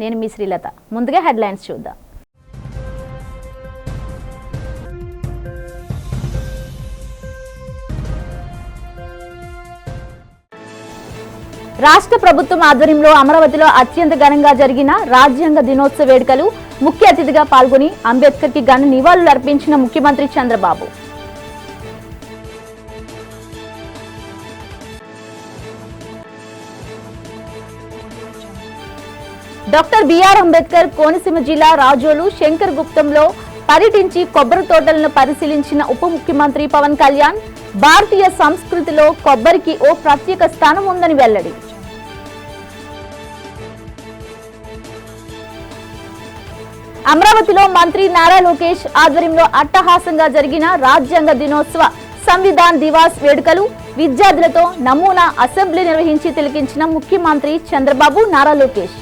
నేను మీ శ్రీలత. ముందుగా హెడ్లైన్స్ చూద్దాం. రాష్ట్ర ప్రభుత్వం ఆధ్వర్యంలో అమరావతిలో అత్యంత ఘనంగా జరిగిన రాజ్యాంగ దినోత్సవ వేడుకలు ముఖ్య అతిథిగా పాల్గొని అంబేద్కర్ కి ఘన నివాళులు అర్పించిన ముఖ్యమంత్రి చంద్రబాబు. డాక్టర్ బిఆర్ అంబేద్కర్ కోనసీమ జిల్లా రాజోలు శంకర్ గుప్తంలో పర్యటించి కొబ్బరి తోటలను పరిశీలించిన ఉప ముఖ్యమంత్రి పవన్ కళ్యాణ్ భారతీయ సంస్కృతిలో కొబ్బరికి ఓ ప్రత్యేక స్థానం ఉందని వెల్లడి. అమరావతిలో మంత్రి నారా లోకేష్ ఆధ్వర్యంలో అట్టహాసంగా జరిగిన రాజ్యాంగ దినోత్సవ సంవిధాన్ దివాస్ వేడుకలు విద్యార్థులతో నమూనా అసెంబ్లీ నిర్వహించి తిలకించిన ముఖ్యమంత్రి చంద్రబాబు నారా లోకేష్.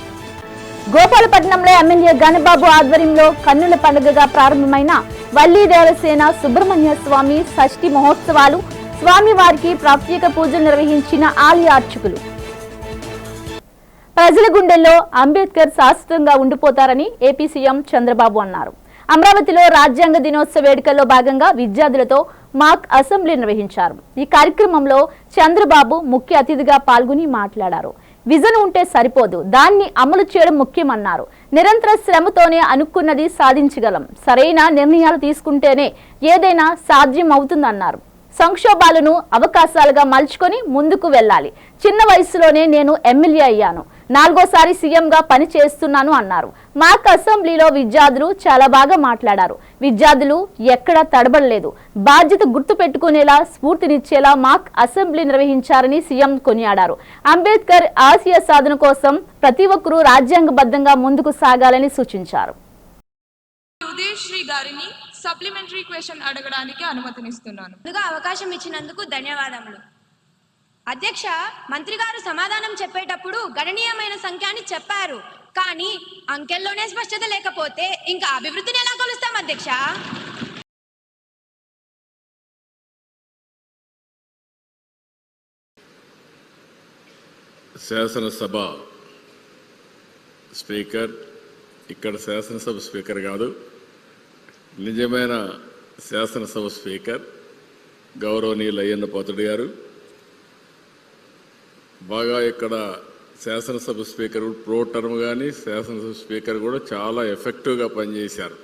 గోపాలపట్నంలో ఎమ్మెల్యే గణబాబు ఆధ్వర్యంలో కన్నుల పండుగగా ప్రారంభమైన వల్లీ దేవసేన సుబ్రహ్మణ్య స్వామి షష్ఠి మహోత్సవాలు స్వామివారికి ప్రత్యేక పూజలు నిర్వహించిన ఆలయ అర్చకులు. ప్రజల గుండెల్లో అంబేద్కర్ శాశ్వతంగా ఉండిపోతారని ఏపీ సీఎం చంద్రబాబు అన్నారు. అమరావతిలో రాజ్యాంగ దినోత్సవ వేడుకల్లో భాగంగా విద్యార్థులతో మాక్ అసెంబ్లీ నిర్వహించారు. ఈ కార్యక్రమంలో చంద్రబాబు ముఖ్య అతిథిగా పాల్గొని మాట్లాడారు. విజన్ ఉంటే సరిపోదు, దాన్ని అమలు చేయడం ముఖ్యమన్నారు. నిరంతర శ్రమతోనే అనుకున్నది సాధించగలం, సరైన నిర్ణయాలు తీసుకుంటేనే ఏదైనా సాధ్యం అవుతుందన్నారు. సంక్షోభాలను అవకాశాలుగా మలుచుకొని ముందుకు వెళ్ళాలి. చిన్న వయసులోనే నేను ఎమ్మెల్యే అయ్యాను, 4వ సీఎంగా పని చేస్తున్నాను అన్నారు. మాక్ అసెంబ్లీలో విద్యార్థులు చాలా బాగా మాట్లాడారు. విద్యార్థులు ఎక్కడా తడబడలేదు. బాధ్యత గుర్తు పెట్టుకునేలా స్ఫూర్తినిచ్చేలా మాక్ అసెంబ్లీ నిర్వహించారని సీఎం కొనియాడారు. అంబేద్కర్ ఆశయ సాధన కోసం ప్రతి ఒక్కరూ రాజ్యాంగబద్ధంగా ముందుకు సాగాలని సూచించారు. సప్లిమెంటరీ క్వశ్చన్ అడగడానికి అనుమతినిస్తున్నాను. ముందుగా అవకాశం ఇచ్చినందుకు ధన్యవాదములు. అధ్యక్ష, మంత్రి గారు సమాధానం చెప్పేటప్పుడు గణనీయమైన సంఖ్య అని చెప్పారు, కానీ అంకెల్లోనే స్పష్టత లేకపోతే ఇంకా అభివృద్ధిని ఎలా కొలుస్తాం అధ్యక్ష? శాసనసభ స్పీకర్, ఇక్కడ శాసనసభ స్పీకర్ కాదు, నిజమైన శాసనసభ స్పీకర్ గౌరవనీయులు అయ్యన్న పాత్రుడు గారు, బాగా ఇక్కడ శాసనసభ స్పీకర్ ప్రో టర్మ్ కానీ శాసనసభ స్పీకర్ కూడా చాలా ఎఫెక్టివ్గా పనిచేశారు.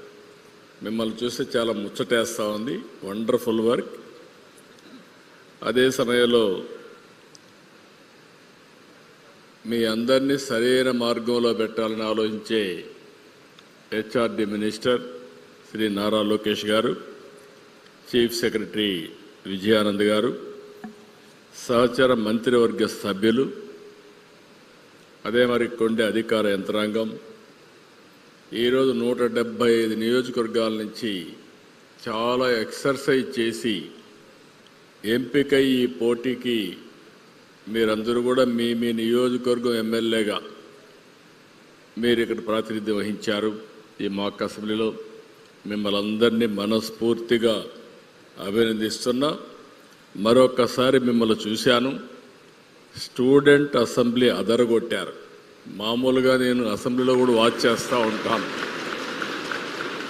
మిమ్మల్ని చూస్తే చాలా ముచ్చటేస్తూ ఉంది. Wonderful work. అదే సమయంలో మీ అందరినీ సరైన మార్గంలో పెట్టాలని ఆలోచించే హెచ్ఆర్డి మినిస్టర్ శ్రీ నారా లోకేష్ గారు, చీఫ్ సెక్రటరీ విజయానంద్ గారు, సహచర మంత్రివర్గ సభ్యులు, అదే మరి కొండ అధికార యంత్రాంగం, ఈరోజు 175 నియోజకవర్గాల నుంచి చాలా ఎక్సర్సైజ్ చేసి ఎంపికై ఈ పోటీకి మీరందరూ కూడా మీ మీ నియోజకవర్గం ఎమ్మెల్యేగా మీరు ఇక్కడ ప్రాతినిధ్యం వహించారు. ఈ మాక్ అసెంబ్లీలో మిమ్మల్ని అందరినీ మనస్ఫూర్తిగా అభినందిస్తున్నా. మరొకసారి మిమ్మల్ని చూశాను, స్టూడెంట్ అసెంబ్లీ అదరగొట్టారు. మామూలుగా నేను అసెంబ్లీలో కూడా వాచ్ చేస్తూ ఉంటాను,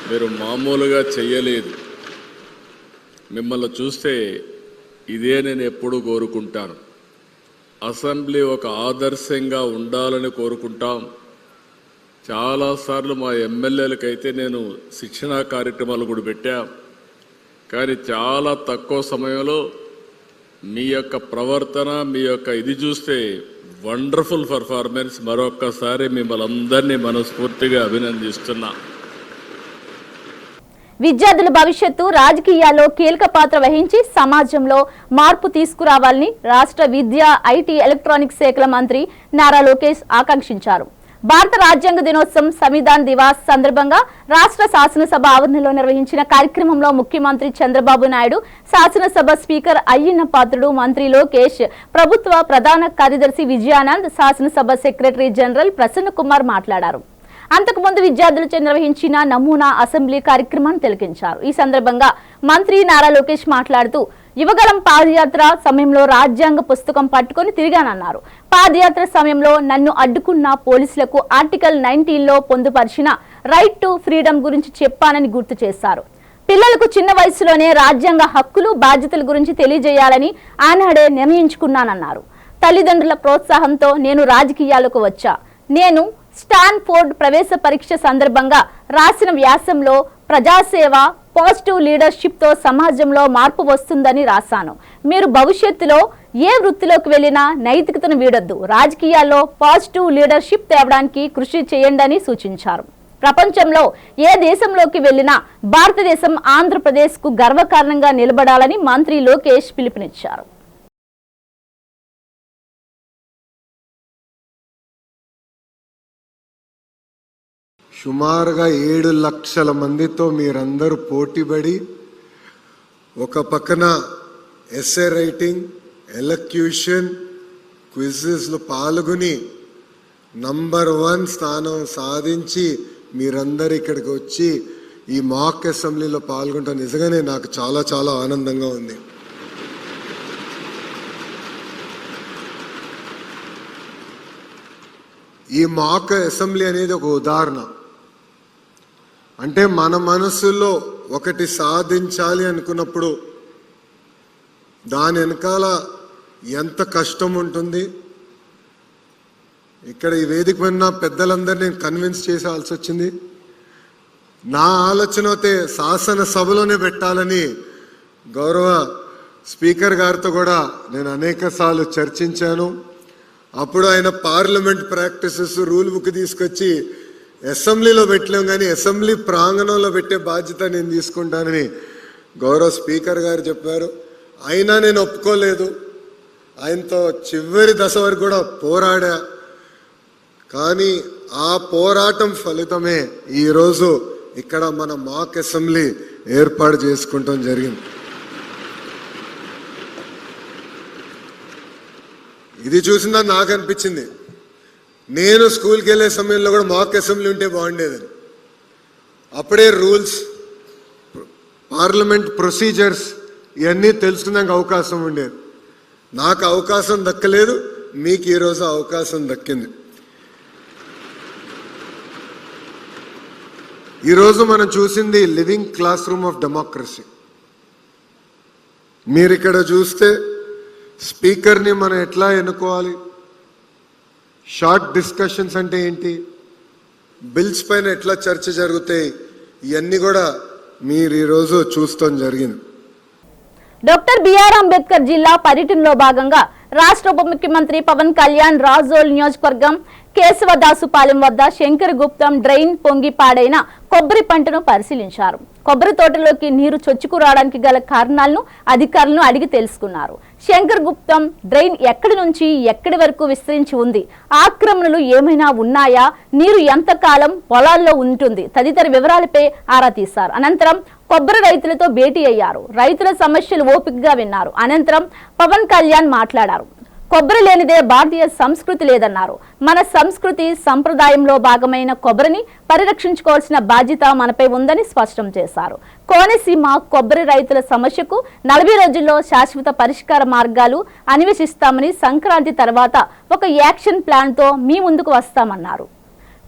మీరు మామూలుగా చెయ్యలేదు. మిమ్మల్ని చూస్తే ఇదే నేను ఎప్పుడూ కోరుకుంటాను. అసెంబ్లీ ఒక ఆదర్శంగా ఉండాలని కోరుకుంటాం. చాలాసార్లు మా ఎమ్మెల్యేలకైతే నేను శిక్షణా కార్యక్రమాలు కూడా పెట్టా, కానీ చాలా తక్కువ సమయంలో మీ యొక్క ప్రవర్తన, మీ యొక్క ఇది చూస్తే వండర్ఫుల్ పర్ఫార్మెన్స్. మరొక్కసారి మిమ్మల్ని అందరినీ మనస్ఫూర్తిగా అభినందిస్తున్నా. విద్యార్థుల భవిష్యత్తు రాజకీయాల్లో కీలక పాత్ర వహించి సమాజంలో మార్పు తీసుకురావాలని రాష్ట్ర విద్యా, ఐటీ, ఎలక్ట్రానిక్స్ శాఖల మంత్రి నారా లోకేష్ ఆకాంక్షించారు. భారత రాజ్యాంగ దినోత్సవం సంవిధాన్ దివాస్ సందర్భంగా రాష్ట్ర శాసనసభ ఆవరణలో నిర్వహించిన కార్యక్రమంలో ముఖ్యమంత్రి చంద్రబాబు నాయుడు, శాసనసభ స్పీకర్ అయ్యన్న పాత్రుడు, మంత్రి లోకేష్, ప్రభుత్వ ప్రధాన కార్యదర్శి విజయానంద్, శాసనసభ సెక్రటరీ జనరల్ ప్రసన్న కుమార్ మాట్లాడారు. అంతకుముందు విద్యార్థులచే నిర్వహించిన నమూనా అసెంబ్లీ కార్యక్రమాన్ని తిలకించారు. ఈ సందర్భంగా మంత్రి నారా లోకేష్ మాట్లాడుతూ యువగలం పాదయాత్ర సమయంలో రాజ్యాంగ పుస్తకం పట్టుకొని తిరిగానన్నారు. పాదయాత్ర సమయంలో నన్ను అడ్డుకున్న పోలీసులకు ఆర్టికల్ 19లో పొందుపరిచిన రైట్ టు ఫ్రీడమ్ గురించి చెప్పానని గుర్తు చేశారు. పిల్లలకు చిన్న వయసులోనే రాజ్యాంగ హక్కులు బాధ్యతల గురించి తెలియజేయాలని ఆనాడే నిర్ణయించుకున్నానన్నారు. తల్లిదండ్రుల ప్రోత్సాహంతో నేను రాజకీయాలకు వచ్చా. నేను స్టాన్ఫోర్డ్ ప్రవేశ పరీక్ష సందర్భంగా రాసిన వ్యాసంలో ప్రజాసేవ, పాజిటివ్ లీడర్షిప్తో సమాజంలో మార్పు వస్తుందని రాశాను. మీరు భవిష్యత్తులో ఏ వృత్తిలోకి వెళ్ళినా నైతికతను వీడొద్దు, రాజకీయాల్లో పాజిటివ్ లీడర్షిప్ తేవడానికి కృషి చేయండి సూచించారు. ప్రపంచంలో ఏ దేశంలోకి వెళ్ళినా భారతదేశం ఆంధ్రప్రదేశ్కు గర్వకారణంగా నిలబడాలని మంత్రి లోకేష్ పిలుపునిచ్చారు. సుమారుగా 7 లక్షల మందితో మీరందరూ పోటీపడి ఒక పక్కన ఎస్సే రైటింగ్, ఎలక్యూషన్, క్విజెస్లో పాల్గొని నంబర్ 1 స్థానం సాధించి మీరందరూ ఇక్కడికి వచ్చి ఈ మాక్ అసెంబ్లీలో పాల్గొంటాం. నిజంగానే నాకు చాలా చాలా ఆనందంగా ఉంది. ఈ మాక్ అసెంబ్లీ అనేది ఒక ఉదాహరణ. అంటే మన మనసులో ఒకటి సాధించాలి అనుకున్నప్పుడు దాని వెనకాల ఎంత కష్టం ఉంటుంది. ఇక్కడ ఈ వేదిక మీద పెద్దలందరినీ కన్విన్స్ చేసాల్సి వచ్చింది. నా ఆలోచన అయితే శాసనసభలోనే పెట్టాలని గౌరవ స్పీకర్ గారితో కూడా నేను అనేక సార్లు చర్చించాను. అప్పుడు ఆయన పార్లమెంట్ ప్రాక్టీసెస్ రూల్ బుక్ తీసుకొచ్చి అసెంబ్లీలో పెట్టలేం, కానీ అసెంబ్లీ ప్రాంగణంలో పెట్టే బాధ్యత నేను తీసుకుంటానని గౌరవ స్పీకర్ గారు చెప్పారు. అయినా నేను ఒప్పుకోలేదు. ఆయనతో చివరి దశ వరకు కూడా పోరాడా. కానీ ఆ పోరాటం ఫలితమే ఈరోజు ఇక్కడ మన మాక్ అసెంబ్లీ ఏర్పాటు చేసుకుంటాం జరిగింది. ఇది చూసిందా నాకు అనిపించింది, నేను స్కూల్కి వెళ్ళే సమయంలో కూడా మాక్ అసెంబ్లీ ఉంటే బాగుండేదని. అప్పుడే రూల్స్, పార్లమెంట్ ప్రొసీజర్స్ ఇవన్నీ తెలుసుకున్నాక అవకాశం ఉండేది. నాకు అవకాశం దక్కలేదు, మీకు ఈరోజు అవకాశం దక్కింది. ఈరోజు మనం చూసింది living class room of democracy. మీరు ఇక్కడ చూస్తే స్పీకర్ని మనం ఎట్లా ఎన్నుకోవాలి, షార్ట్ డిస్కషన్స్ అంటే ఏంటి, బిల్స్ పైన ఎట్లా చర్చ జరుగుతాయి, ఇవన్నీ కూడా మీరు ఈరోజు చూస్తాం జరిగింది. డాక్టర్ బిఆర్ అంబేద్కర్ జిల్లా పర్యటనలో భాగంగా రాష్ట్ర ఉప ముఖ్యమంత్రి పవన్ కళ్యాణ్ రాజోల్ నియోజకవర్గం కేశవదాసుపాలెం వద్ద శంకరగుప్తం డ్రైన్ పొంగి పాడైన కొబ్బరి పంటను పరిశీలించారు. కొబ్బరి తోటలోకి నీరు చొచ్చుకురావడానికి గల కారణాలను అధికారులను అడిగి తెలుసుకున్నారు. శంకరగుప్తం డ్రైన్ ఎక్కడి నుంచి ఎక్కడి వరకు విస్తరించి ఉంది, ఆక్రమణలు ఏమైనా ఉన్నాయా, నీరు ఎంతకాలం పొలాల్లో ఉంటుంది తదితర వివరాలపై ఆరా తీశారు. అనంతరం కొబ్బరి రైతులతో భేటీ అయ్యారు. రైతుల సమస్యలు ఓపికగా విన్నారు. అనంతరం పవన్ కళ్యాణ్ మాట్లాడారు. కొబ్బరి లేనిదే భారతీయ సంస్కృతి లేదన్నారు. మన సంస్కృతి సంప్రదాయంలో భాగమైన కొబ్బరిని పరిరక్షించుకోవాల్సిన బాధ్యత మనపై ఉందని స్పష్టం చేశారు. కోనసీమ కొబ్బరి రైతుల సమస్యకు 40 రోజుల్లో శాశ్వత పరిష్కార మార్గాలు అన్వేషిస్తామని, సంక్రాంతి తర్వాత ఒక యాక్షన్ ప్లాన్తో మీ ముందుకు వస్తామన్నారు.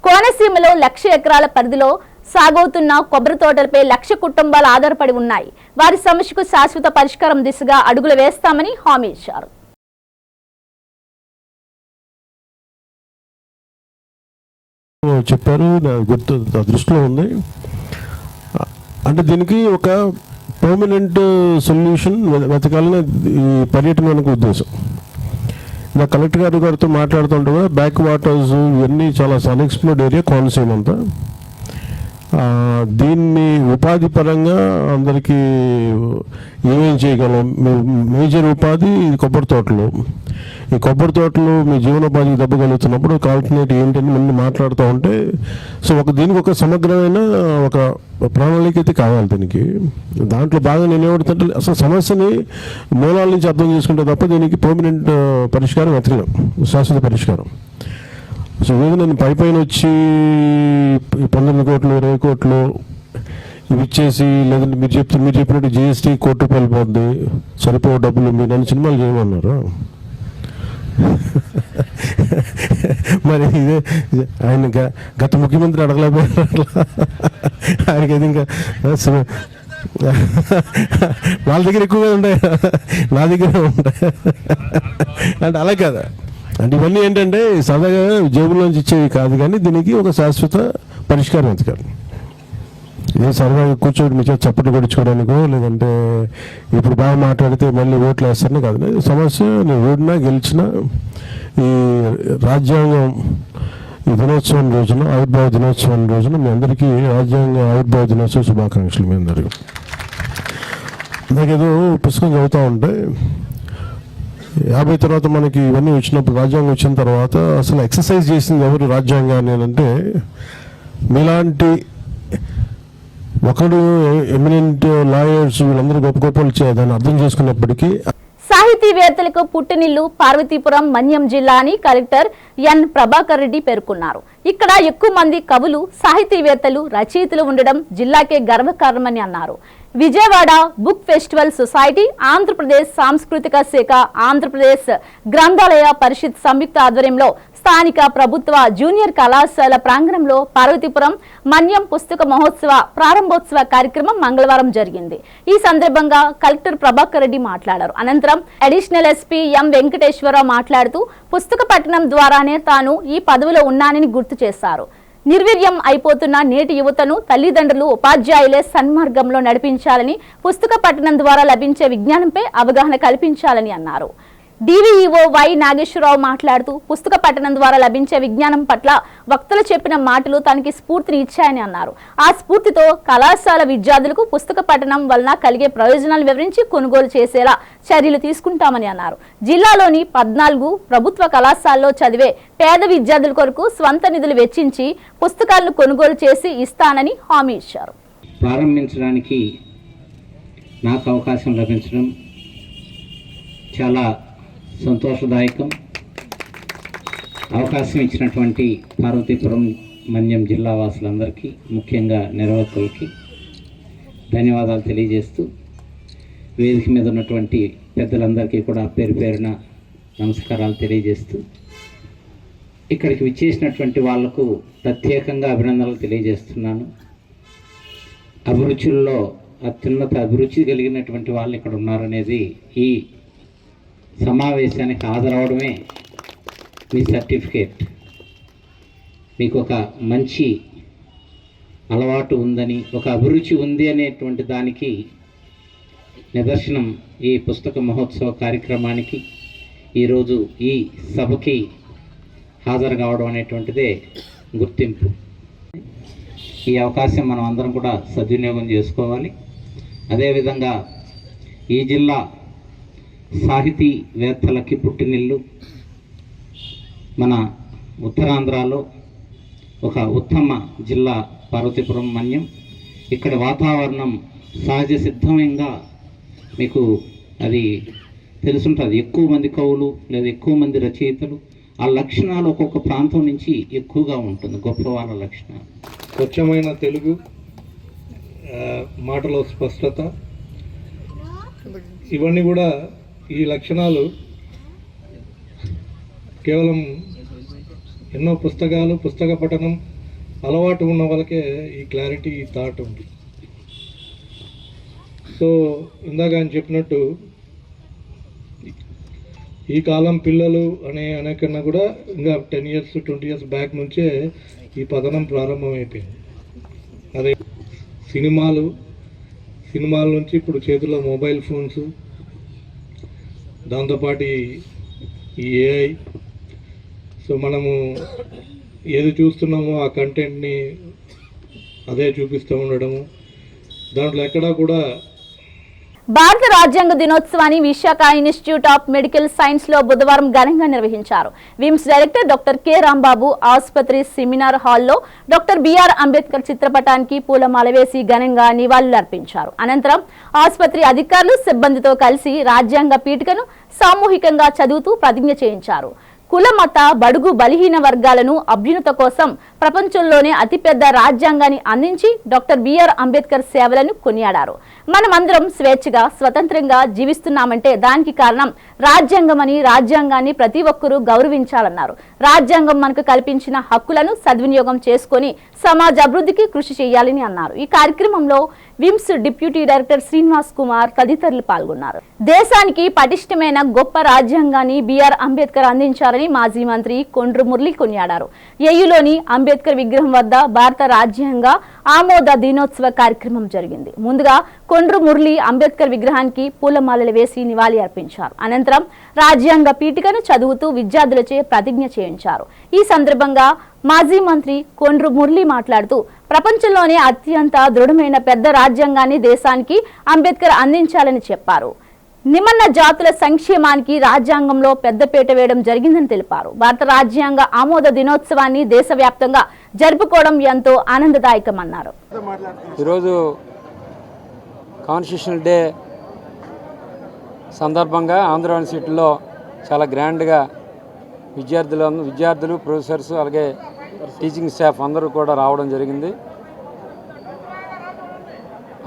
కోనసీమలో 1,00,000 ఎకరాల పరిధిలో సాగవుతున్న కొబ్బరి తోటలపై 1,00,000 కుటుంబాలు ఆధారపడి ఉన్నాయి. వారి సమస్యకు శాశ్వత పరిష్కారం దిశగా అడుగులు వేస్తామని హామీ ఇచ్చారు. చెప్పారు, గుర్తు దృష్టిలో ఉంది. అంటే దీనికి ఒక పర్మనెంట్ సొల్యూషన్ వెతకాలని ఈ పర్యటన మనకు ఉద్దేశం. ఇలా కలెక్టర్ గారితో మాట్లాడుతుంటే కూడా బ్యాక్ వాటర్స్ ఇవన్నీ చాలా అన్ఎక్స్ప్లోర్డ్ ఏరియా కోనసీమ అంతా. దీన్ని ఉపాధి పరంగా అందరికీ ఏమేం చేయగలం, మేజర్ ఉపాధి కొబ్బరి తోటలు. ఈ కొబ్బరి తోటలు మీ జీవనోపాధికి దెబ్బ కలుగుతున్నప్పుడు ఆల్టర్నేట్ ఏంటని ముందు మాట్లాడుతూ ఉంటే, సో దీనికి ఒక సమగ్రమైన ఒక ప్రణాళిక అయితే కావాలి దీనికి. దాంట్లో బాగా నేనేమడుతుంటే అసలు సమస్యని మూలాల నుంచి అర్థం చేసుకుంటే తప్ప దీనికి పర్మనెంట్ పరిష్కారం వెతకలేం, శాశ్వత పరిష్కారం. సో ఏదో నేను పైన వచ్చి 19 కోట్లు 20 కోట్లు ఇవి ఇచ్చేసి లేదంటే మీరు చెప్పినట్టు జిఎస్టీ ₹1 కోటి పోద్ది, సరిపో డబ్బులు మీరు నన్ను సినిమాలు చేయమన్నారు. మరి ఇదే ఆయన గత ముఖ్యమంత్రి అడగలేకపోయారు. ఆయనకి అది ఇంకా వాళ్ళ దగ్గర ఎక్కువగా ఉంటాయి, నా దగ్గర ఉంటాయి అంటే అలా కదా. అంటే ఇవన్నీ ఏంటంటే సరదాగా జేబులోంచి ఇచ్చేవి కాదు, కానీ దీనికి ఒక శాశ్వత పరిష్కారం వెతకాలి. ఇదే సరదాగా కూర్చోటి మీ చేతి చప్పట్లు కొడుచుకోవడానికో లేదంటే ఇప్పుడు బాగా మాట్లాడితే మళ్ళీ ఓట్లు వేస్తారని కాదు. సమస్య నేను ఓడినా గెలిచినా ఈ రాజ్యాంగం ఈ దినోత్సవం రోజున, ఆవిర్భావ దినోత్సవం రోజున మీ అందరికీ రాజ్యాంగ ఆవిర్భావ దినోత్సవ శుభాకాంక్షలు. మీ అందరికీ నాకేదో పుస్తకం చదువుతూ ఉంటే 50 తర్వాత మనకి ఇవన్నీ వచ్చినప్పుడు, రాజ్యాంగం వచ్చిన తర్వాత అసలు ఎక్సర్సైజ్ చేసింది ఎవరు రాజ్యాంగాన్ని అంటే మీలాంటి ఒకడు ఎమినెంట్ లాయర్స్ వీళ్ళందరూ గొప్ప గొప్పలు దాన్ని అర్థం చేసుకున్నప్పటికీ సాహితీవేత్తలకు పుట్టినిల్లు పార్వతీపురం మన్యం జిల్లా అని కలెక్టర్ ఎన్ ప్రభాకర్ రెడ్డి పేర్కొన్నారు. ఇక్కడ ఎక్కువ మంది కవులు, సాహితీవేత్తలు, రచయితలు ఉండడం జిల్లాకే గర్వకారణమని అన్నారు. Vijayawada book festival society, Andhra Pradesh సాంస్కృతిక శాఖ, ఆంధ్రప్రదేశ్ గ్రంథాలయ పరిషత్ సంయుక్త ఆధ్వర్యంలో స్థానిక ప్రభుత్వ జూనియర్ కళాశాల ప్రాంగణంలో పార్వతీపురం మన్యం పుస్తక మహోత్సవ ప్రారంభోత్సవ కార్యక్రమం మంగళవారం జరిగింది. ఈ సందర్భంగా కలెక్టర్ ప్రభాకర్ రెడ్డి మాట్లాడారు. అనంతరం అడిషనల్ ఎస్పీ ఎం వెంకటేశ్వరరావు మాట్లాడుతూ పుస్తక పఠనం ద్వారానే తాను ఈ పదవిలో ఉన్నానని గుర్తు చేశారు. నిర్వీర్యం అయిపోతున్న నేటి యువతను తల్లిదండ్రులు, ఉపాధ్యాయులే సన్మార్గంలో నడిపించాలని, పుస్తక పఠనం ద్వారా లభించే విజ్ఞానంపై అవగాహన కల్పించాలని అన్నారు. డివిఈఓ వై నాగేశ్వరరావు మాట్లాడుతూ పుస్తక పఠనం ద్వారా లభించే విజ్ఞానం పట్ల వక్తలు చెప్పిన మాటలు తనకి స్ఫూర్తిని ఇచ్చాయని అన్నారు. ఆ స్ఫూర్తితో కళాశాల విద్యార్థులకు పుస్తక పఠనం వలన కలిగే ప్రయోజనాలు వివరించి కొనుగోలు చేసేలా చర్యలు తీసుకుంటామని అన్నారు. జిల్లాలోని 14 ప్రభుత్వ కళాశాలలో చదివే పేద విద్యార్థుల కొరకు స్వంత నిధులు వెచ్చించి పుస్తకాలను కొనుగోలు చేసి ఇస్తానని హామీ ఇచ్చారు. ప్రారంభించడానికి నాకు అవకాశం లభించడం చాలా సంతోషదాయకం. అవకాశం ఇచ్చినటువంటి పార్వతీపురం మన్యం జిల్లా వాసులందరికీ, ముఖ్యంగా నిర్వాహకులకి ధన్యవాదాలు తెలియజేస్తూ, వేదిక మీద ఉన్నటువంటి పెద్దలందరికీ కూడా పేరు పేరున నమస్కారాలు తెలియజేస్తూ, ఇక్కడికి విచ్చేసినటువంటి వాళ్లకు ప్రత్యేకంగా అభినందనలు తెలియజేస్తున్నాను. అభిరుచుల్లో అత్యున్నత అభిరుచి కలిగినటువంటి వాళ్ళు ఇక్కడ ఉన్నారనేది ఈ సమావేశానికి హాజరవడమే మీ సర్టిఫికేట్. మీకు ఒక మంచి అలవాటు ఉందని, ఒక అభిరుచి ఉంది అనేటువంటి దానికి నిదర్శనం ఈ పుస్తక మహోత్సవ కార్యక్రమానికి, ఈరోజు ఈ సభకి హాజరు కావడం అనేటువంటిదే గుర్తింపు. ఈ అవకాశం మనం అందరం కూడా సద్వినియోగం చేసుకోవాలి. అదేవిధంగా ఈ జిల్లా సాహితీవేత్తలకి పుట్టినిల్లు. మన ఉత్తరాంధ్రలో ఒక ఉత్తమ జిల్లా పార్వతీపురం మన్యం. ఇక్కడ వాతావరణం సహజ సిద్ధంగా మీకు అది తెలుసుంటుంది. ఎక్కువ మంది కవులు లేదా ఎక్కువ మంది రచయితలు, ఆ లక్షణాలు ఒక్కొక్క ప్రాంతం నుంచి ఎక్కువగా ఉంటుంది, గొప్ప వాళ్ళ లక్షణాలు. స్వచ్ఛమైన తెలుగు, మాటలో స్పష్టత, ఇవన్నీ కూడా ఈ లక్షణాలు కేవలం ఎన్నో పుస్తకాలు, పుస్తక పఠనం అలవాటు ఉన్న వాళ్ళకే ఈ క్లారిటీ, ఈ థాట్ ఉంది. సో ఇందాక ఆయన చెప్పినట్టు ఈ కాలం పిల్లలు అనే కన్నా కూడా ఇంకా 10 years 20 years బ్యాక్ నుంచే ఈ పఠనం ప్రారంభమైపోయింది. అదే సినిమాల నుంచి ఇప్పుడు చేతిలో మొబైల్ ఫోన్స్, దాంతోపాటు ఈ ఏఐ. సో మనము ఏది చూస్తున్నామో ఆ కంటెంట్ని అదే చూపిస్తూ ఉండడము, దాంట్లో ఎక్కడా కూడా. భారత రాజ్యాంగ దినోత్సవాన్ని Visakha institute of medical science లో బుధవారం ఘనంగా నిర్వహించారు. VIMS director doctor K Rambabu ఆసుపత్రి సెమినార్ హాల్లో డాక్టర్ బిఆర్ అంబేద్కర్ చిత్రపటానికి పూలమాల వేసి ఘనంగా నివాళులర్పించారు. అనంతరం ఆసుపత్రి అధికారులు సిబ్బందితో కలిసి రాజ్యాంగ పీఠికను సామూహికంగా చదువుతూ ప్రతిజ్ఞ చేయించారు. కుల మత బడుగు బలహీన వర్గాలను అభ్యున్నత కోసం ప్రపంచంలోనే అతిపెద్ద రాజ్యాంగాన్ని అందించి డాక్టర్ బిఆర్ అంబేద్కర్ సేవలను కొనియాడారు. మనమందరం స్వేచ్ఛగా స్వతంత్రంగా జీవిస్తున్నామంటే దానికి కారణం రాజ్యాంగమని, రాజ్యాంగాన్ని ప్రతి ఒక్కరూ గౌరవించాలన్నారు. రాజ్యాంగం మనకు కల్పించిన హక్కులను సద్వినియోగం చేసుకుని సమాజ అభివృద్ధికి కృషి చేయాలని అన్నారు. ఈ కార్యక్రమంలో విమ్స్ డిప్యూటీ డైరెక్టర్ శ్రీనివాస్ కుమార్ తదితరులు పాల్గొన్నారు. దేశానికి పటిష్టమైన గొప్ప రాజ్యాంగాన్ని బిఆర్ అంబేద్కర్ అందించారని మాజీ మంత్రి కొండ్రు మురళి కొనియాడారు. ఏయులోని అంబేద్కర్ విగ్రహం వద్ద భారత రాజ్యాంగ ఆమోద దినోత్సవ కార్యక్రమం జరిగింది. ముందుగా కొండ్రు మురళి అంబేద్కర్ విగ్రహానికి పూలమాలలు వేసి నివాళి అర్పించారు. అనంతరం రాజ్యాంగ పీఠికను చదువుతూ విద్యార్థులచే ప్రతిజ్ఞ చేయించారు. ఈ సందర్భంగా మాజీ మంత్రి కొండ్రు మురళి మాట్లాడుతూ ప్రపంచంలోనే అత్యంత దృఢమైన పెద్ద రాజ్యాంగాన్ని దేశానికి అంబేద్కర్ అందించాలని చెప్పారు. నిమ్న జాతుల సంక్షేమానికి రాజ్యాంగంలో పెద్దపీట వేయడం జరిగిందని తెలిపారు. భారత రాజ్యాంగ ఆమోద దినోత్సవాన్ని దేశవ్యాప్తంగా జరుపుకోవడం ఎంతో ఆనందదాయకమన్నారు. ఈరోజు కాన్స్టిట్యూషనల్ డే సందర్భంగా ఆంధ్ర యూనివర్సిటీలో చాలా గ్రాండ్గా విద్యార్థులు ప్రొఫెసర్స్ అలాగే టీచింగ్ స్టాఫ్ అందరూ కూడా రావడం జరిగింది.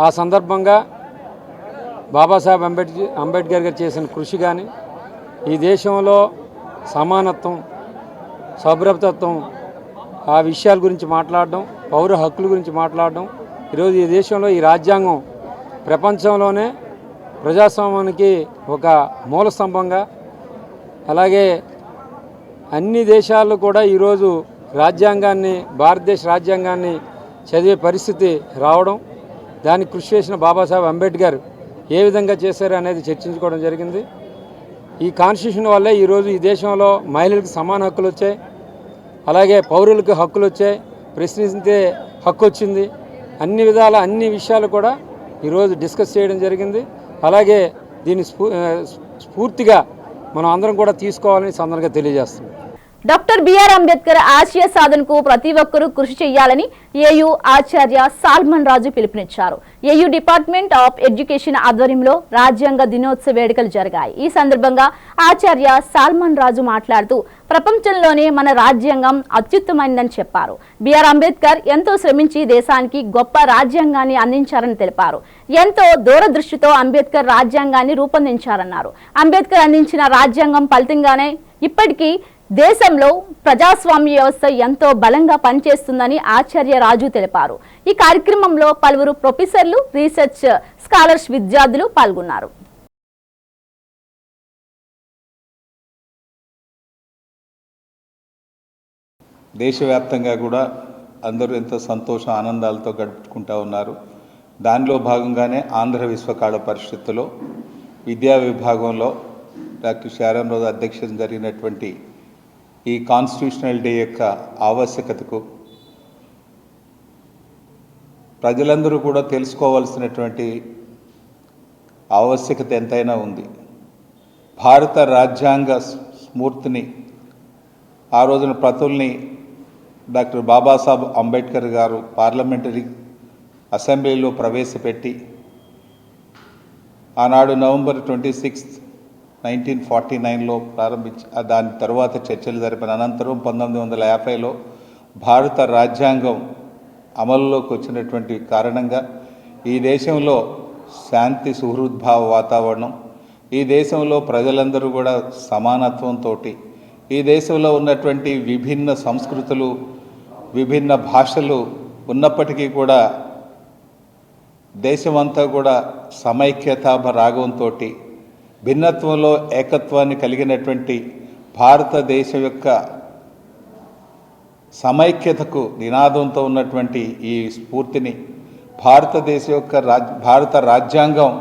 ఆ సందర్భంగా బాబాసాహెబ్ అంబేద్కర్ గారు చేసిన కృషి కానీ, ఈ దేశంలో సమానత్వం, సౌభ్రతత్వం, ఆ విషయాల గురించి మాట్లాడడం, పౌర హక్కుల గురించి మాట్లాడడం, ఈరోజు ఈ దేశంలో ఈ రాజ్యాంగం ప్రపంచంలోనే ప్రజాస్వామ్యానికి ఒక మూల స్తంభంగా, అలాగే అన్ని దేశాల్లో కూడా ఈరోజు రాజ్యాంగాన్ని, భారతదేశ రాజ్యాంగాన్ని చదివే పరిస్థితి రావడం, దానికి కృషి చేసిన బాబాసాహెబ్ అంబేద్కర్ ఏ విధంగా చేశారు అనేది చర్చించుకోవడం జరిగింది. ఈ కాన్స్టిట్యూషన్ వల్లే ఈరోజు ఈ దేశంలో మహిళలకు సమాన హక్కులు వచ్చాయి, అలాగే పౌరులకు హక్కులు వచ్చాయి, ప్రశ్నించే హక్కు వచ్చింది. అన్ని విధాల అన్ని విషయాలు కూడా ఈరోజు డిస్కస్ చేయడం జరిగింది. అలాగే దీన్ని స్ఫూర్తిగా మనం అందరం కూడా తీసుకోవాలని సందర్భంగా తెలియజేస్తున్నాం. డాక్టర్ బిఆర్ అంబేద్కర్ ఆశయ సాధనకు ప్రతి ఒక్కరూ కృషి చేయాలని ఏయూ ఆచార్య సాల్మన్ రాజు పిలుపునిచ్చారు. ఏయూ డిపార్ట్మెంట్ ఆఫ్ ఎడ్యుకేషన్ ఆధ్వర్యంలో రాజ్యాంగ దినోత్సవ వేడుకలు జరిగాయి. ఈ సందర్భంగా ఆచార్య సాల్మన్ రాజు మాట్లాడుతూ ప్రపంచంలోనే మన రాజ్యాంగం అత్యుత్తమైందని చెప్పారు. బిఆర్ అంబేద్కర్ ఎంతో శ్రమించి దేశానికి గొప్ప రాజ్యాంగాన్ని అందించారని తెలిపారు. ఎంతో దూరదృష్టితో అంబేద్కర్ రాజ్యాంగాన్ని రూపొందించారన్నారు. అంబేద్కర్ అందించిన రాజ్యాంగం ఫలితంగానే ఇప్పటికీ దేశంలో ప్రజాస్వామ్య వ్యవస్థ ఎంతో బలంగా పనిచేస్తుందని ఆచార్య రాజు తెలిపారు. ఈ కార్యక్రమంలో పలువురు ప్రొఫెసర్లు, రీసెర్చ్ స్కాలర్స్, విద్యార్థులు పాల్గొన్నారు. దేశవ్యాప్తంగా కూడా అందరూ ఎంతో సంతోషం, ఆనందాలతో గడుపుకుంటూ ఉన్నారు. దానిలో భాగంగానే ఆంధ్ర విశ్వకాళ పరిషత్తులో విద్యా విభాగంలో డాక్టర్ శారన్ రోజు అధ్యక్షతన జరిగినటువంటి ఈ కాన్స్టిట్యూషనల్ డే యొక్క ఆవశ్యకతకు ప్రజలందరూ కూడా తెలుసుకోవాల్సినటువంటి ఆవశ్యకత ఎంతైనా ఉంది. భారత రాజ్యాంగ స్ఫూర్తిని ఆ రోజున ప్రతుల్ని డాక్టర్ బాబాసాహెబ్ అంబేద్కర్ గారు పార్లమెంటరీ అసెంబ్లీలో ప్రవేశపెట్టి ఆనాడు నవంబర్ 26, 1949లో ప్రారంభించి దాని తర్వాత చర్చలు జరిపిన అనంతరం 1950లో భారత రాజ్యాంగం అమలులోకి వచ్చినటువంటి కారణంగా ఈ దేశంలో శాంతి సుహృద్భావ వాతావరణం, ఈ దేశంలో ప్రజలందరూ కూడా సమానత్వంతో, ఈ దేశంలో ఉన్నటువంటి విభిన్న సంస్కృతులు, విభిన్న భాషలు ఉన్నప్పటికీ కూడా దేశమంతా కూడా సమైక్యత రాగంతో భిన్నత్వంలో ఏకత్వాన్ని కలిగినటువంటి భారతదేశం యొక్క సమైక్యతకు నినాదంతో ఉన్నటువంటి ఈ స్ఫూర్తిని భారతదేశం యొక్క భారత రాజ్యాంగం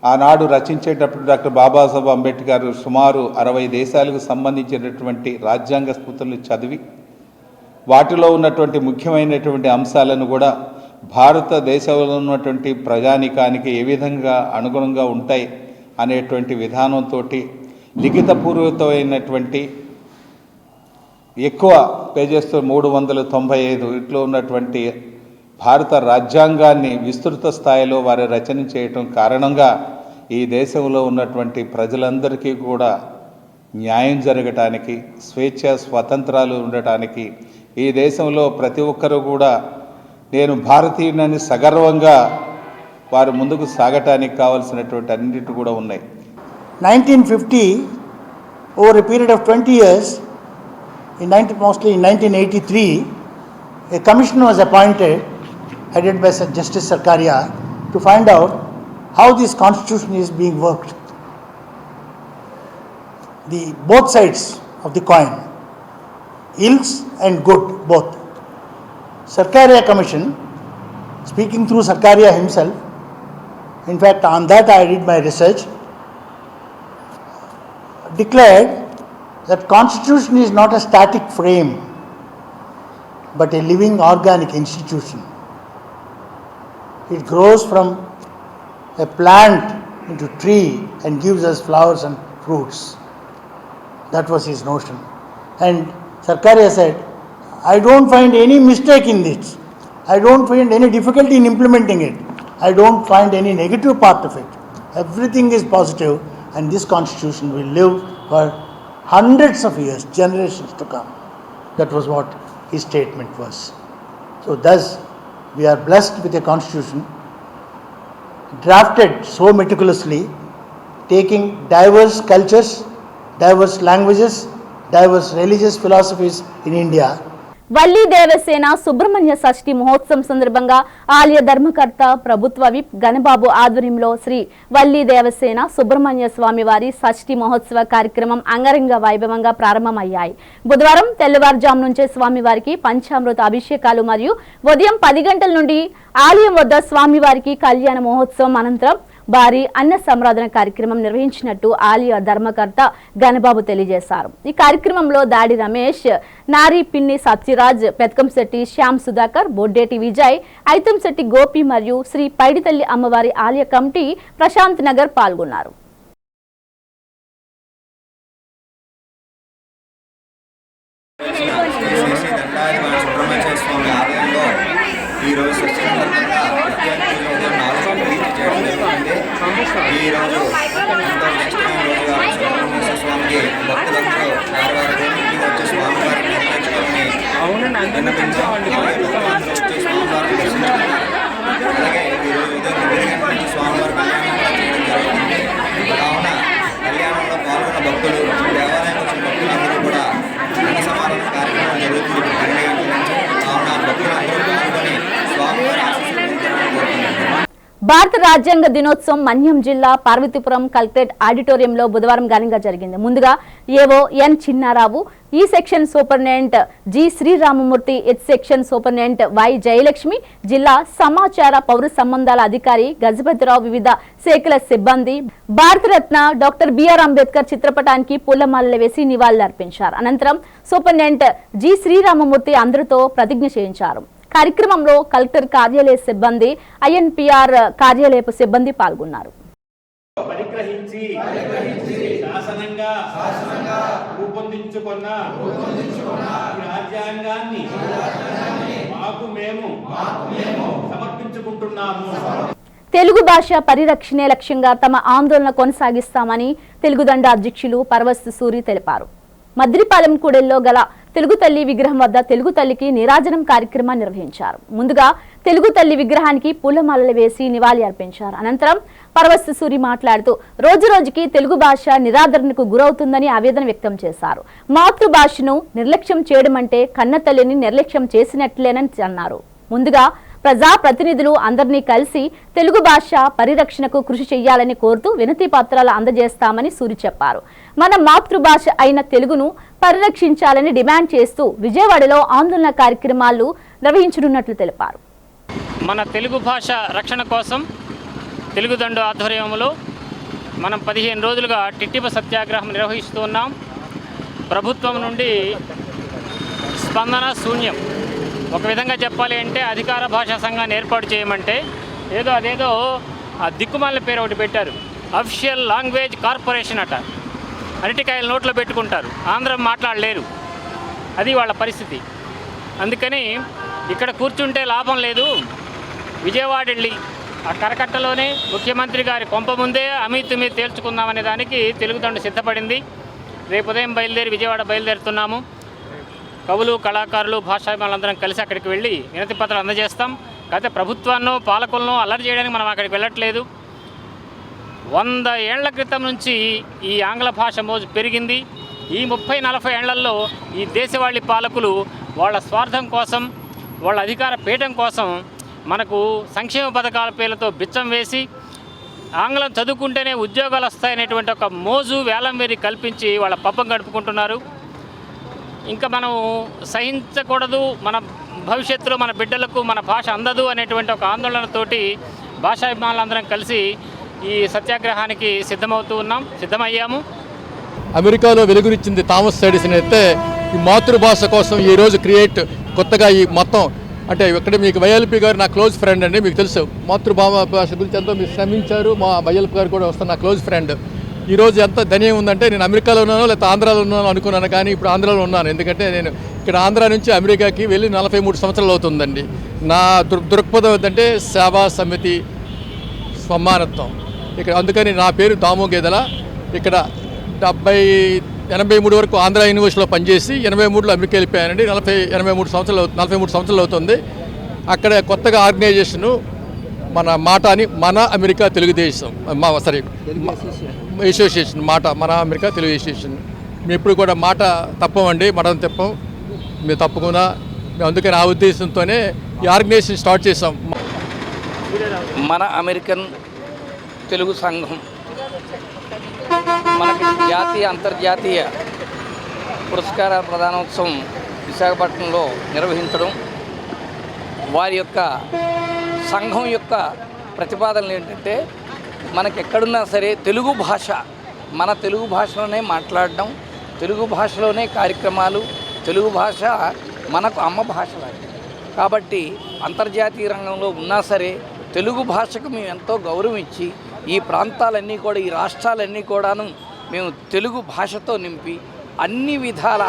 ఆనాడు రచించేటప్పుడు డాక్టర్ బాబాసాహెబ్ అంబేద్కర్ సుమారు 60 దేశాలకు సంబంధించినటువంటి రాజ్యాంగ స్ఫూర్తులను చదివి వాటిలో ఉన్నటువంటి ముఖ్యమైనటువంటి అంశాలను కూడా భారతదేశంలో ఉన్నటువంటి ప్రజానికానికి ఏ విధంగా అనుగుణంగా ఉంటాయి అనేటువంటి విధానంతో లిఖితపూర్వకమైనటువంటి ఎక్కువ పేజెస్తో 395 ఇట్లో ఉన్నటువంటి భారత రాజ్యాంగాన్ని విస్తృత స్థాయిలో వారి రచన చేయటం కారణంగా ఈ దేశంలో ఉన్నటువంటి ప్రజలందరికీ కూడా న్యాయం జరగటానికి, స్వేచ్ఛ స్వాతంత్రాలు ఉండటానికి, ఈ దేశంలో ప్రతి ఒక్కరూ కూడా నేను భారతీయునని సగర్వంగా వారు ముందుకు సాగటానికి కావాల్సినటువంటి అన్నిటి కూడా ఉన్నాయి. 1950, over a period of 20 years, mostly in 1983, a commission was appointed, headed by Justice Sarkaria, to find out how this constitution is being worked. Both sides of the coin, ills and good, both. Sarkaria Commission, speaking through Sarkaria himself, in fact on that I did my research, declared that constitution is not a static frame but a living organic institution. It grows from a plant into tree and gives us flowers and fruits. That was his notion. And Sarkaria said, I don't find any mistake in this. I don't find any difficulty in implementing it. I don't find any negative part of it. Everything is positive, and this constitution will live for hundreds of years, generations to come. That was what his statement was. So thus, we are blessed with a constitution drafted so meticulously, taking diverse cultures, diverse languages, diverse religious philosophies in India. Valli Devasena Subrahmanya షష్ఠి మహోత్సవం సందర్భంగా ఆలయ ధర్మకర్త ప్రభుత్వ whip Ganababu ఆధ్వర్యంలో శ్రీ వల్లి దేవసేన సుబ్రహ్మణ్య స్వామి వారి షష్ఠి మహోత్సవ కార్యక్రమం అంగరంగ వైభవంగా ప్రారంభమయ్యాయి. బుధవారం తెల్లవారుజాము నుంచే స్వామివారికి పంచామృత అభిషేకాలు మరియు ఉదయం 10 గంటల నుండి ఆలయం వద్ద స్వామివారికి కళ్యాణ మహోత్సవం అనంతరం భారీ అన్న సంరాధన కార్యక్రమం నిర్వహించినట్టు ఆలయ ధర్మకర్త గణబాబు తెలియజేశారు. ఈ కార్యక్రమంలో దాడి రమేష్, నారీ పిన్ని సత్యరాజ్, పెత్కంశెట్టి శ్యామ్ సుధాకర్, బొడ్డేటి విజయ్, ఐతంశెట్టి గోపి మరియు శ్రీ పైడితల్లి అమ్మవారి ఆలయ కమిటీ ప్రశాంత్ నగర్ పాల్గొన్నారు. కళ్యాణంలో పాల్గొన్న భక్తులు, దేవాలయంలో వచ్చిన భక్తులందరూ కూడా అన్న సమారాధన కార్యక్రమం జరుగుతుంది. 12 గంటల నుంచి. కావున భక్తులందరూ పాల్గొని స్వామివారి ఆశీస్సులు పొందాలని కోరుతున్నాను. భారత రాజ్యాంగ దినోత్సవం మన్యం జిల్లా పార్వతీపురం కలెక్టరేట్ ఆడిటోరియంలో బుధవారం ఘనంగా జరిగింది. ముందుగా ఏవో N Chinnarao, E section superintendent G Sriramamurthy, H section superintendent Y Jayalakshmi, జిల్లా సమాచార పౌర సంబంధాల అధికారి గజపతిరావు, వివిధ శాఖల సిబ్బంది భారతరత్న డాక్టర్ బిఆర్ అంబేద్కర్ చిత్రపటానికి పూలమాలలు వేసి నివాళులర్పించారు. అనంతరం సూపరింటెండెంట్ జి శ్రీరామమూర్తి అందరితో ప్రతిజ్ఞ చేయించారు. కార్యక్రమంలో కలెక్టర్ కార్యాలయ సిబ్బంది, ఐఎన్పిఆర్ కార్యాలయపు సిబ్బంది పాల్గొన్నారు. పరిగ్రహించి శాసనంగా రూపొందించుకున్న రాజ్యాంగాన్ని మాకు మేము సమర్పించుకుంటున్నాము. తెలుగు భాష పరిరక్షణే లక్ష్యంగా తమ ఆందోళన కొనసాగిస్తామని తెలుగుదండ అధ్యక్షులు పర్వస్తు సూరి తెలిపారు. మద్రిపాలెం కూడెల్లో గల తెలుగు తల్లి విగ్రహం వద్ద తెలుగు తల్లికి నీరాజనం కార్యక్రమాన్ని నిర్వహించారు. ముందుగా తెలుగు తల్లి విగ్రహానికి పూలమాలలు వేసి నివాళి అర్పించారు. అనంతరం పర్వస్తు సూరి మాట్లాడుతూ రోజురోజుకి తెలుగు భాష నిరాదరణకు గురవుతుందని ఆవేదన వ్యక్తం చేశారు. మాతృభాషను నిర్లక్ష్యం చేయడం అంటే కన్న తల్లిని నిర్లక్ష్యం చేసినట్లేనని అన్నారు. ముందుగా ప్రజాప్రతినిధులు అందరినీ కలిసి తెలుగు భాష పరిరక్షణకు కృషి చేయాలని కోరుతూ వినతి పత్రాలు అందజేస్తామని సూరి చెప్పారు. మన మాతృభాష అయిన తెలుగును పరిరక్షించాలని డిమాండ్ చేస్తూ విజయవాడలో ఆందోళన కార్యక్రమాలు నిర్వహించనున్నట్లు తెలిపారు. మన తెలుగు భాష రక్షణ కోసం తెలుగుదండు ఆధ్వర్యంలో మనం 15 రోజులుగా టిట్టిబ సత్యాగ్రహం నిర్వహిస్తూ ఉన్నాం. ప్రభుత్వం నుండి స్పందన శూన్యం. ఒక విధంగా చెప్పాలి అంటే అధికార భాషా సంఘాన్ని ఏర్పాటు చేయమంటే అదేదో ఆ దిక్కుమాల పేరు ఒకటి పెట్టారు, అఫిషియల్ లాంగ్వేజ్ కార్పొరేషన్ అట. అరటికాయలు నోట్లో పెట్టుకుంటారు, ఆంధ్రం మాట్లాడలేరు. అది వాళ్ళ పరిస్థితి. అందుకని ఇక్కడ కూర్చుంటే లాభం లేదు, విజయవాడ వెళ్ళి ఆ కరకట్టలోనే ముఖ్యమంత్రి గారి కొంప ముందే అమీతుమీ తేల్చుకుందామనే దానికి తెలుగుదండు సిద్ధపడింది. రేపు ఉదయం బయలుదేరి విజయవాడ బయలుదేరుతున్నాము. కవులు, కళాకారులు, భాషాభిమానులందరం కలిసి అక్కడికి వెళ్ళి వినతి పత్రాలు అందజేస్తాం. కాకపోతే ప్రభుత్వాన్ని, పాలకులను అల్లరి చేయడానికి మనం అక్కడికి వెళ్ళట్లేదు. 100 ఏళ్ల క్రితం నుంచి ఈ ఆంగ్ల భాష మోజు పెరిగింది. ఈ 30-40 ఏళ్లలో ఈ దేశవాళీ పాలకులు వాళ్ళ స్వార్థం కోసం, వాళ్ళ అధికార పీఠం కోసం మనకు సంక్షేమ పథకాల పేర్లతో బిచ్చం వేసి ఆంగ్లం చదువుకుంటేనే ఉద్యోగాలు వస్తాయనేటువంటి ఒక మోజు, వేలం వేరి కల్పించి వాళ్ళ పబ్బం గడుపుకుంటున్నారు. ఇంకా మనం సహించకూడదు, మన భవిష్యత్తులో మన బిడ్డలకు మన భాష అందదు అనేటువంటి ఒక ఆందోళనతోటి భాషాభిమానులందరం కలిసి ఈ సత్యాగ్రహానికి సిద్ధమయ్యాము. అమెరికాలో వెలుగునిచ్చింది థామస్ ఎడిసన్ అయితే ఈ మాతృభాష కోసం ఈరోజు కొత్తగా ఈ మొత్తం అంటే ఇక్కడ మీకు వైఎల్పి గారు నా క్లోజ్ ఫ్రెండ్ అండి, మీకు తెలుసు మాతృభాష గురించి ఎంతో మీరు శ్రమించారు. మా వైఎల్పి గారు కూడా వస్తారు, నా క్లోజ్ ఫ్రెండ్. ఈరోజు ఎంత ధన్యం ఉందంటే నేను అమెరికాలో ఉన్నానో లేకపోతే ఆంధ్రాలో ఉన్నానో అనుకున్నాను, కానీ ఇప్పుడు ఆంధ్రాలో ఉన్నాను. ఎందుకంటే నేను ఇక్కడ ఆంధ్రా నుంచి అమెరికాకి వెళ్ళి 43 సంవత్సరాలు అవుతుందండి. నా దృక్పథం ఏంటంటే సేవా సమితి, సమానత్వం. ఇక్కడ అందుకని నా పేరు దాము గేదెల. ఇక్కడ 83 వరకు ఆంధ్ర యూనివర్సిటీలో పనిచేసి 83లో అమెరికా వెళ్ళిపోయానండి. 43 సంవత్సరాలు అవుతుంది. అక్కడ కొత్తగా ఆర్గనైజేషను మన అమెరికా తెలుగుదేశం అసోసియేషన్ మన అమెరికా తెలుగు అసోసియేషన్. మేము ఎప్పుడు కూడా మాట తప్పమండి, మడం తప్పం, మేము తప్పకుండా. మేము అందుకని ఆ ఉద్దేశంతోనే ఈ ఆర్గనైజేషన్ స్టార్ట్ చేసాం. మన అమెరికన్ తెలుగు సంఘం మనకి జాతీయ అంతర్జాతీయ పురస్కార ప్రదానోత్సవం విశాఖపట్నంలో నిర్వహించడం, వారి యొక్క సంఘం యొక్క ప్రతిపాదనలు ఏంటంటే మనకి ఎక్కడున్నా సరే తెలుగు భాష, మన తెలుగు భాషలోనే మాట్లాడడం, తెలుగు భాషలోనే కార్యక్రమాలు, తెలుగు భాష మనకు అమ్మ భాష లాంటిది. కాబట్టి అంతర్జాతీయ రంగంలో ఉన్నా సరే తెలుగు భాషకు మేము ఎంతో గౌరవం ఇచ్చి ఈ ప్రాంతాలన్నీ కూడా, ఈ రాష్ట్రాలన్నీ కూడాను మేము తెలుగు భాషతో నింపి అన్ని విధాల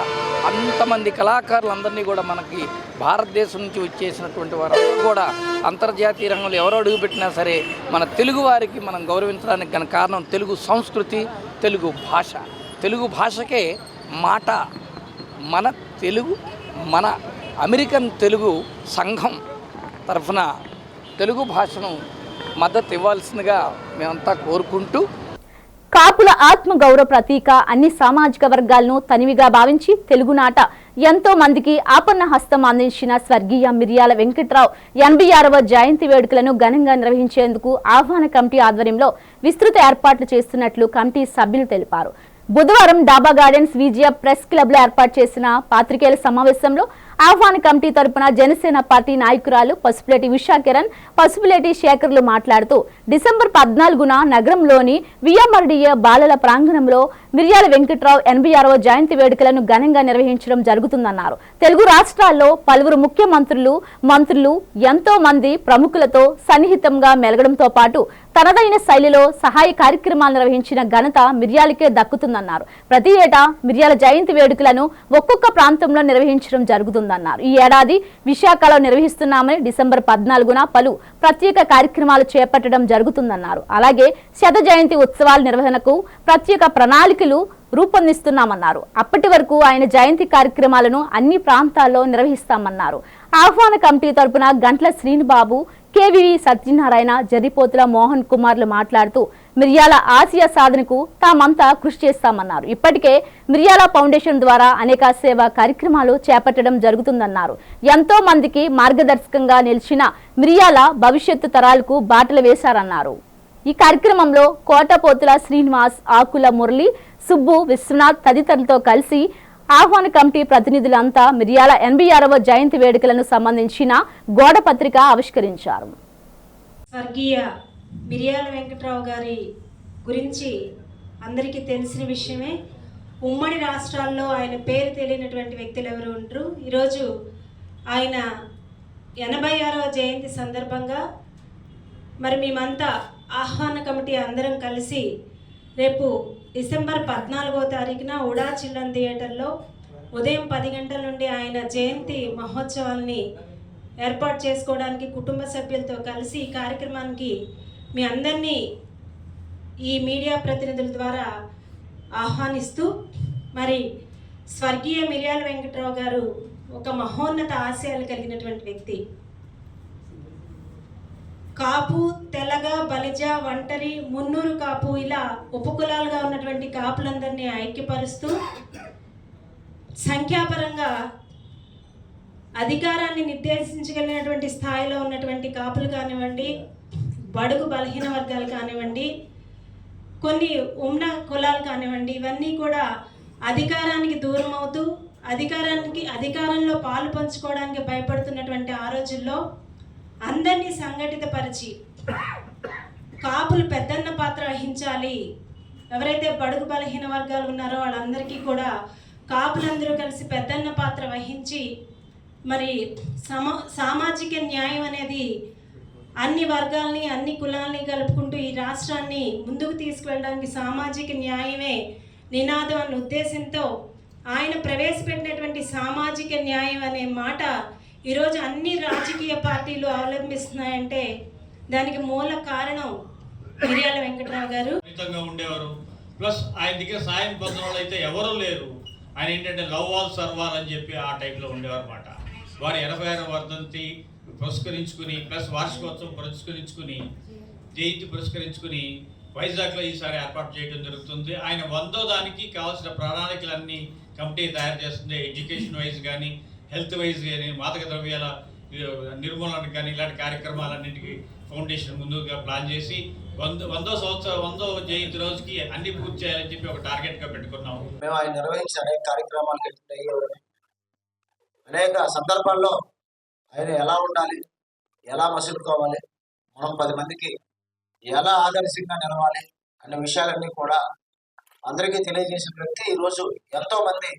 అంతమంది కళాకారులందరినీ కూడా మనకి భారతదేశం నుంచి వచ్చేసినటువంటి వారందరూ కూడా అంతర్జాతీయ రంగంలో ఎవరు అడుగుపెట్టినా సరే మన తెలుగు వారికి మనం గౌరవించడానికి గల కారణం తెలుగు సంస్కృతి, తెలుగు భాష. తెలుగు భాషకే మాట. మన అమెరికన్ తెలుగు సంఘం తరఫున తెలుగు భాషను మద్దతు ఇవ్వాల్సిందిగా మేమంతా కోరుకుంటూ, కాపుల ఆత్మగౌరవ ప్రతీక, అన్ని సామాజిక వర్గాలను తనివిగా భావించి తెలుగునాట ఎంతో మందికి ఆపన్న హస్తం అందించిన స్వర్గీయ మిర్యాల వెంకట్రావు 86వ జయంతి వేడుకలను ఘనంగా నిర్వహించేందుకు ఆహ్వాన కమిటీ ఆధ్వర్యంలో విస్తృత ఏర్పాట్లు చేస్తున్నట్లు కమిటీ సభ్యులు తెలిపారు. బుధవారం డాబా గార్డెన్స్ విజయ ప్రెస్ క్లబ్ లో ఏర్పాటు చేసిన పాత్రికేయుల సమావేశంలో ఆహ్వాన కమిటీ తరపున జనసేన పార్టీ నాయకురాలు పసుపులేటి ఉషాకిరణ్, పసుపులేటి శేఖర్లు మాట్లాడుతూ డిసెంబర్ 14న నగరంలోని విఎంఆర్డీఏ బాలల ప్రాంగణంలో మిర్యాల వెంకట్రావు 86వ జయంతి వేడుకలను ఘనంగా నిర్వహించడం జరుగుతుందన్నారు. తెలుగు రాష్ట్రాల్లో పలువురు ముఖ్యమంత్రులు, మంత్రులు, ఎంతో మంది ప్రముఖులతో సన్నిహితంగా మెలగడంతో పాటు తనదైన శైలిలో సహాయ కార్యక్రమాలు నిర్వహించిన ఘనత మిర్యాలకే దక్కుతుందన్నారు. ప్రతి ఏటా మిర్యాల జయంతి వేడుకలను ఒక్కొక్క ప్రాంతంలో నిర్వహించడం జరుగుతుందన్నారు. ఈ ఏడాది విశాఖలో నిర్వహిస్తున్నామని, డిసెంబర్ 14న పలు ప్రత్యేక కార్యక్రమాలు చేపట్టడం జరుగుతుందన్నారు. అలాగే శత జయంతి ఉత్సవాల నిర్వహణకు ప్రత్యేక ప్రణాళికలు రూపొందిస్తున్నామన్నారు. అప్పటి వరకు ఆయన జయంతి కార్యక్రమాలను అన్ని ప్రాంతాల్లో నిర్వహిస్తామన్నారు. ఆహ్వాన కమిటీ తరపున గంట్ల శ్రీనిబాబు, కేవీవి సత్యనారాయణ, జరిపోతుల మోహన్ కుమార్లు మాట్లాడుతూ మిర్యాల ఆసియా సాధనకు తామంతా కృషి చేస్తామన్నారు. ఇప్పటికే మిర్యాల ఫౌండేషన్ ద్వారా అనేక సేవా కార్యక్రమాలు చేపట్టడం జరుగుతుందన్నారు. ఎంతో మందికి మార్గదర్శకంగా నిలిచిన మిర్యాల భవిష్యత్తు తరాలకు బాటలు వేశారన్నారు. ఈ కార్యక్రమంలో కోటపోతుల శ్రీనివాస్, ఆకుల మురళి, సుబ్బు, విశ్వనాథ్ తదితరులతో కలిసి ఆహ్వాన కమిటీ ప్రతినిధులంతా మిర్యాల 86వ జయంతి వేడుకలను సంబంధించిన గోడ పత్రిక ఆవిష్కరించారు. స్వర్గీయ మిర్యాల వెంకట్రావు గారి గురించి అందరికీ తెలిసిన విషయమే. ఉమ్మడి రాష్ట్రాల్లో ఆయన పేరు తెలియనటువంటి వ్యక్తులు ఎవరు ఉంటారు. ఈరోజు ఆయన 86వ జయంతి సందర్భంగా మరి మేమంతా ఆహ్వాన కమిటీ అందరం కలిసి రేపు డిసెంబర్ 14వ తారీఖున ఉడా చిల్డ్రన్ థియేటర్లో ఉదయం 10 గంటల నుండి ఆయన జయంతి మహోత్సవాల్ని ఏర్పాటు చేసుకోవడానికి కుటుంబ సభ్యులతో కలిసి ఈ కార్యక్రమానికి మీ అందరినీ ఈ మీడియా ప్రతినిధుల ద్వారా ఆహ్వానిస్తూ మరి స్వర్గీయ మిర్యాల వెంకట్రావు గారు ఒక మహోన్నత ఆశయాలు కలిగినటువంటి వ్యక్తి. కాపు, తెలగ, బలిజ, ఒంటరి, మున్నూరు కాపు ఇలా ఉపకులాలుగా ఉన్నటువంటి కాపులందరినీ ఐక్యపరుస్తూ సంఖ్యాపరంగా అధికారాన్ని నిర్దేశించగలిగినటువంటి స్థాయిలో ఉన్నటువంటి కాపులు కానివ్వండి, బడుగు బలహీన వర్గాలు కానివ్వండి, కొన్ని ఉన్న కులాలు కానివ్వండి, ఇవన్నీ కూడా అధికారానికి దూరం అవుతూ అధికారంలో పాలు పంచుకోవడానికి భయపడుతున్నటువంటి ఆ రోజుల్లో అందరినీ సంఘటితపరిచి కాపులు పెద్దన్న పాత్ర వహించాలి. ఎవరైతే బడుగు బలహీన వర్గాలు ఉన్నారో వాళ్ళందరికీ కూడా కాపులందరూ కలిసి పెద్దన్న పాత్ర వహించి మరి సామాజిక న్యాయం అనేది అన్ని వర్గాల్ని అన్ని కులాల్ని కలుపుకుంటూ ఈ రాష్ట్రాన్ని ముందుకు తీసుకువెళ్ళడానికి సామాజిక న్యాయమే నినాదం అన్న ఉద్దేశంతో ఆయన ప్రవేశపెట్టినటువంటి సామాజిక న్యాయం అనే మాట ఈరోజు అన్ని రాజకీయ పార్టీలు అవలంబిస్తున్నాయంటే దానికి మూల కారణం మిర్యాల వెంకట్రావు గారు. ఉండేవారు. ప్లస్ ఆయన దగ్గర సాయం పొందిన వాళ్ళు అయితే ఎవరూ లేరు. ఆయన ఏంటంటే లవ్ ఆల్ సర్వాల్ అని చెప్పి ఆ టైప్లో ఉండేవారు అన్నమాట. వారి 86వ వర్ధంతి పురస్కరించుకుని ప్లస్ వార్షికోత్సవం పురస్కరించుకుని జయంతి పురస్కరించుకుని వైజాగ్లో ఈసారి ఏర్పాటు చేయడం జరుగుతుంది. ఆయన 100వ దానికి కావాల్సిన ప్రణాళికలన్నీ కమిటీ తయారు చేస్తుంది. ఎడ్యుకేషన్ వైజ్ కానీ, హెల్త్ వైజ్ కానీ, మాదక ద్రవ్యాల నిర్మూలనకు కానీ ఇలాంటి కార్యక్రమాలన్నింటికి ఫౌండేషన్ ముందుగా ప్లాన్ చేసి 100వ జయంతి రోజుకి అన్ని పూర్తి చేయాలని చెప్పి ఒక టార్గెట్గా పెట్టుకున్నాము. మేము ఆయన నిర్వహించిన అనేక కార్యక్రమాలు అనేక సందర్భాల్లో ఆయన ఎలా ఉండాలి, ఎలా మసులుకోవాలి, మనం 10 మందికి ఎలా ఆదర్శంగా నిలవాలి అనే విషయాలన్నీ కూడా అందరికీ తెలియజేసిన వ్యక్తి. ఈరోజు ఎంతో మంది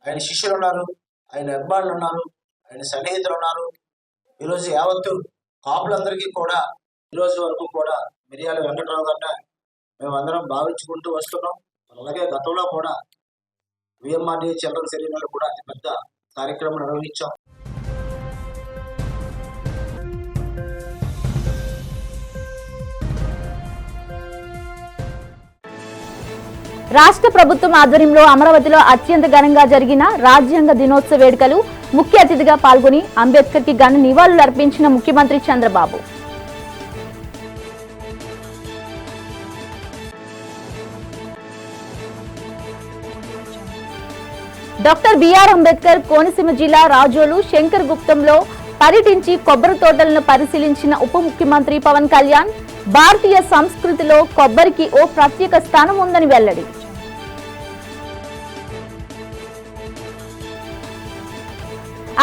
ఆయన శిష్యులు ఉన్నారు, ఆయన అభిమానులు ఉన్నారు, ఆయన సన్నిహితులు ఉన్నారు. ఈరోజు యావత్తు కాపులందరికీ కూడా ఈరోజు వరకు కూడా మిర్యాల వెంకట్రావు గారిని మేమందరం భావించుకుంటూ వస్తున్నాం. అలాగే గతంలో కూడా విఎంఆర్డీ చిల్డ్రన్ సెరీనాలు కూడా అతి పెద్ద కార్యక్రమం నిర్వహించాం. రాష్ట్ర ప్రభుత్వం ఆధ్వర్యంలో అమరావతిలో అత్యంత ఘనంగా జరిగిన రాజ్యాంగ దినోత్సవ వేడుకలు ముఖ్య అతిథిగా పాల్గొని అంబేద్కర్కి ఘన నివాళులు అర్పించిన ముఖ్యమంత్రి చంద్రబాబు. డాక్టర్ బిఆర్ అంబేద్కర్ కోనసీమ జిల్లా రాజోలు శంకర్ గుప్తంలో పర్యటించి కొబ్బరి తోటలను పరిశీలించిన ఉప ముఖ్యమంత్రి పవన్ కళ్యాణ్ భారతీయ సంస్కృతిలో కొబ్బరికి ఓ ప్రత్యేక స్థానం ఉందని వెల్లడి.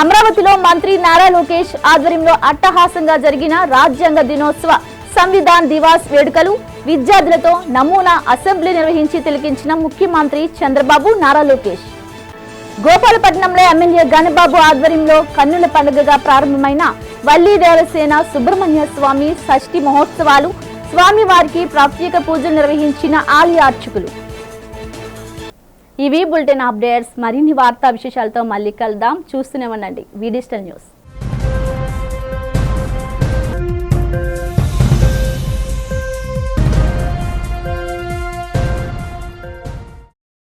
అమరావతిలో మంత్రి నారా లోకేష్ ఆధ్వర్యంలో అట్టహాసంగా జరిగిన రాజ్యాంగ దినోత్సవ సంవిధాన్ దివాస్ వేడుకలు విద్యార్థులతో నమూనా అసెంబ్లీ నిర్వహించి తిలకించిన ముఖ్యమంత్రి చంద్రబాబు నారా లోకేష్. గోపాలపట్నంలో ఎమ్మెల్యే గణబాబు ఆధ్వర్యంలో కన్నుల పండుగగా ప్రారంభమైన వల్లి దేవసేన సుబ్రహ్మణ్య స్వామి షష్ఠి మహోత్సవాలు స్వామివారికి ప్రత్యేక పూజలు నిర్వహించిన ఆలయ అర్చకులు. ఇవి బులెటిన్ అప్డేట్స్. మరిన్ని వార్తా విశేషాలతో మళ్ళీ కలుద్దాం. చూస్తూనే ఉండండి వి డిజిటల్ న్యూస్.